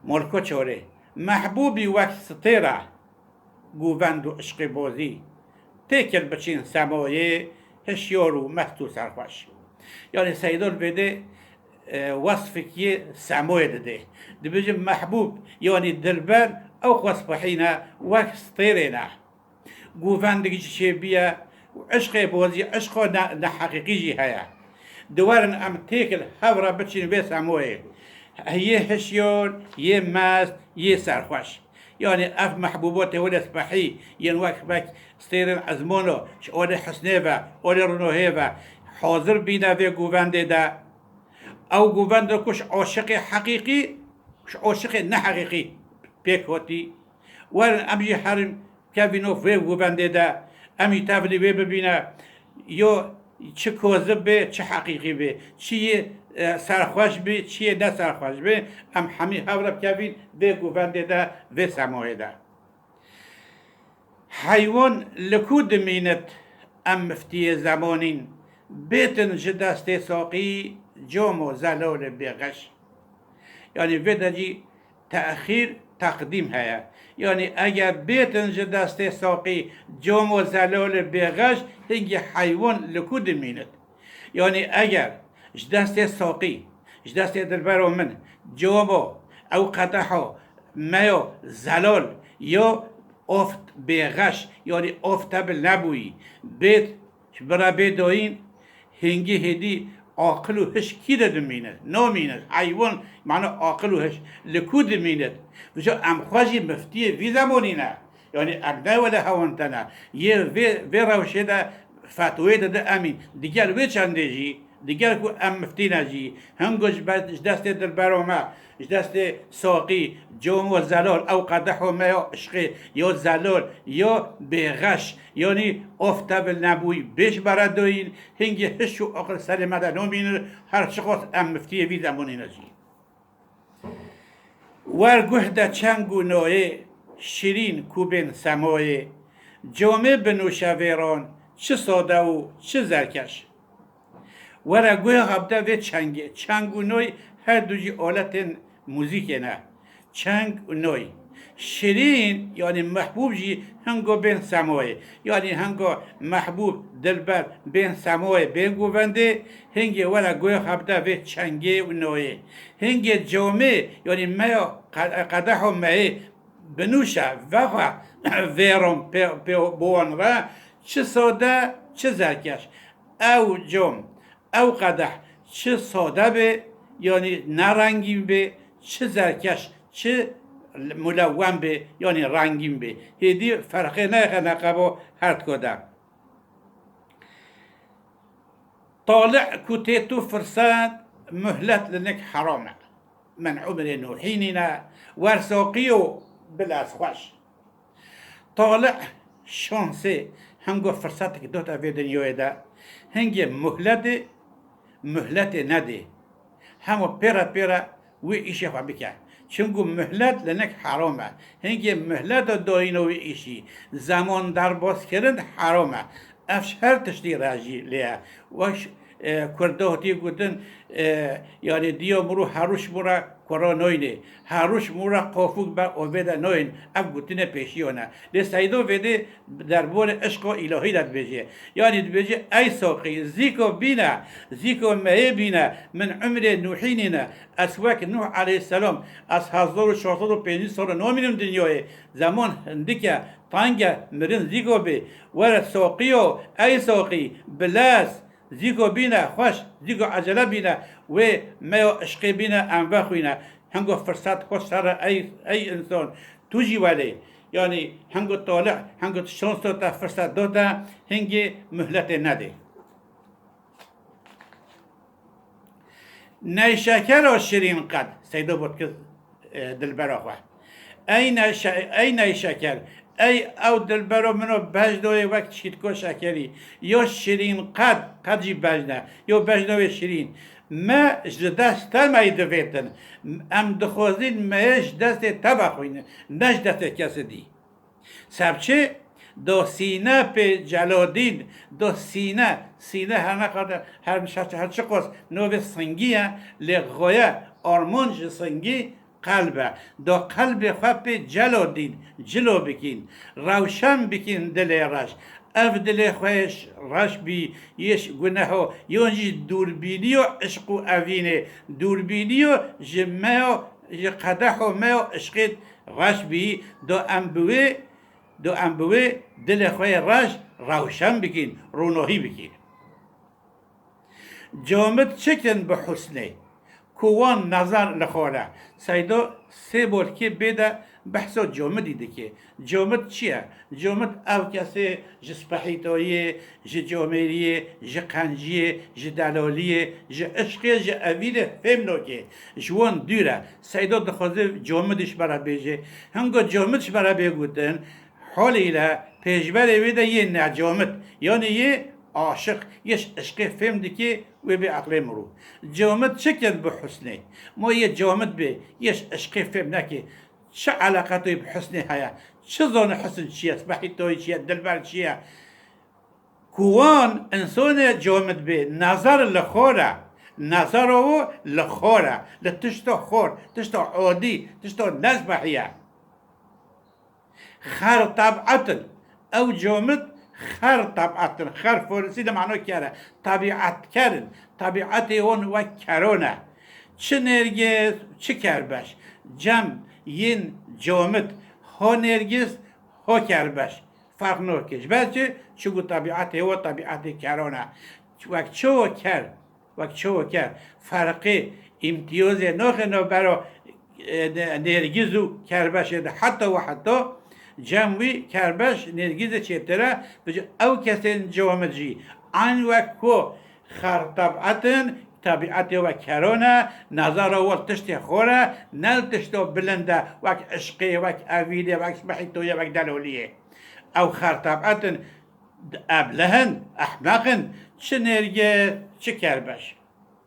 ملکو چوره محبوبی وقت ستیره گووند و عشق بازی تکل بچین سمایه هشیارو مستو سرخوش. یعنی سیدال بده وصف که سمایه داده دبیجه محبوب یعنی دلبر او وصف حینا وقت ستیره گووندگی چه بیا عشق بازی عشق نه حقیقی جی هیا دوارن ام تیکل هورا بچین به سمایه یه هشیار یه مست یه سرخوش. یعنی اف محبوبات ولا صباحي ينواك باك ستيرن ازمونو اول حسنيفا اول رنوهيفا حاضر بينا في جوفاند دا او جوفاند كش عاشق حقيقي كش عاشق نه حقيقي بيك هوتي وان امجي حرم كافينو في جوفاند دا امي تافلي بي ببينا يو چه کوزب به چه حقیقی به چیه سرخوش به چیه نه سرخوش به ام همی هورب کبین به گوونده ده و سمایه ده حیوان لکود مینت ام مفتی زمانین بیتن جدست ساقی جام و زلال بغش. یعنی ودجی تأخیر تقدیم هیا یعنی اگر بیتن جدست ساقی جام و زلال بغش هنگی حیوان لکود مینت. یعنی اگر جدست ساقی جدست دلبر من جامو او قدحو میو زلال یا افت بغش یعنی افتبل نبوی بیت برا بدوین هنگی هدی عاقل و هش کی داد مینه نامینه حیوان معنی عاقل و هش لکود مینه وجا ام خواجی مفتی وی زمانی نه یعنی ابنه ولا هوانتنا یه وی روشه ده فتوی ده امین دیگر وی چنده جی دیگر کو ام مفتی نجی هنگوش دست دلبر ما دست ساقی جام و زلال او قدح و ما عشق یا زلال یا بغش یعنی افتبل نبوی بیش بردوین هنگی هش و عقل سر مدن نمین هر چقدر ام مفتی وی زمانی نجی ورگوه ده چنگو نوعه شیرین کوبین سمایه جامه بنوشویران چه ساده و چه زرکش ورگوه غبده و چنگه چنگ و نوی هر دوجی آلت موزیک نه چنگ و نوی شیرین یعنی محبوب جی هنگو بین سمایه یعنی هنگو محبوب دلبر بین سمایه بین گوونده هنگی ورگوه غبده و چنگه و نوی هنگی جامعه یعنی میا قدح و میا بنوشه وقا ویرم بوان را چه ساده چه زرکش او جام او قدح چه ساده به یعنی نرنگین به چه زرکش چه ملون به یعنی رنگین به هدی فرقه نه نقبا هر کدام طالع کتیتو فرساد مهلت لنک حرامه من عمر نوحیننا ورساقیو بالاسخوش طالع شانسه هنگو فرصت که دوتا في دنیای ده هنگی مهلت نده همو پیرا وی ایشی خواه بکن چونگو مهلت لنک حرامه هنگی مهلت داین وی ایشی زمان در باز کردن حرامه افش هر تشتی راجی لیا وش کرده هاتی گودن یعنی دیا مرو هروش مرا کرا نوینه هروش مرا قافوک با اویده نوین اب گوتنه پیشیانه لی سیدو ویده دربار عشق الهی داد بجه یعنی بجه ای ساقی زیکو بینا زیکو مهی بینا من عمر نوحینینا اسواک نوح علیه السلام از 1450 سال نومینم دنیای زمان هندکه تانگه مرین زیکو بی ور ساقیو ای ساقی بلاس زیگو بینه خوش زیگو عجله بینه و ما عشقی بینه انوه خوینه هنگو فرصت خوش سر ای انسان توجی ولی یعنی هنگو طالع هنگو شانس تا فرصت داده هنگی مهلت نده نی شکر و شیرین قد سیدو بود که دلبرا خواه ای نی شکر ای او دلبرو منو بجدوی وقت شیدکو شکری یا شیرین قدی بجنه یا بجدوی شیرین ما دست تمایی دویتن ام دخوازین مایش دست تبا خوینه نش دست کسی دی سبچه دو سینه پی جلادین دو سینه هر نقدر هر چه قصد نوی سنگیه لغایه آرمانج سنگی قلبه دا قلب خواب جلو دین جلو بکین روشن بکین دل رش اف دل خوش رش بی یش گناه و یونجی دوربینی و عشق و اوینه دوربینی و جمعه و قدح و مه و عشقیت رش بی دو انبوه دل خوی رش روشن بکین رونوهی بکین جامد چکن به حسنه کوان نظر لخوره سیدا سه بار که بده بحثا جامدی دکه جامد چیه؟ جامد او کسی جسپحیتاییه جه جامریه جه قنجیه جه دلالیه جه عشقیه جه اویله فهم نوکه جوان دوره سیدا دخوازه جامدش برا بیجه هنگا جامدش برا بیگوتن حالی له پیشبر ویده یه نجامد یعنی یه عاشق یش عشق فهم دکی و به عقل مرو جامد چکن به حسنه ما یه جامد به یش عشق فهم نکی چه علاقتی به حسنه هیا چه زان حسن چیه بحی توی چیه دلبر چیه کوان انسان جامد به نظر لخوره نظر او لخوره لتشتا خور تشتا عادی تشتا نزبحیه خر طبعتن او جامد خر طبعتن خر فارسی ده معنی کره طبیعت کرن طبیعت اون و کرونه چه نرگز چه کربش جم ین جامد ها نرگز ها کربش فرق نوکش بلکه چگو طبیعت و طبیعت کرونه وقت چو کر فرق امتیاز ناخنا برا نرگز و کربش حتی و حتی جمعی کربش نرگیز چیتره بجه او کسین جوامد جی آن وقت که خر طبیعت و کرانه نظر و تشت خوره نل تشت بلنده وقت عشقی وقت اویده وقت بحیطویه وقت دلولیه او خر طبیعت ابلهن احمقن چه نرگه چه کربش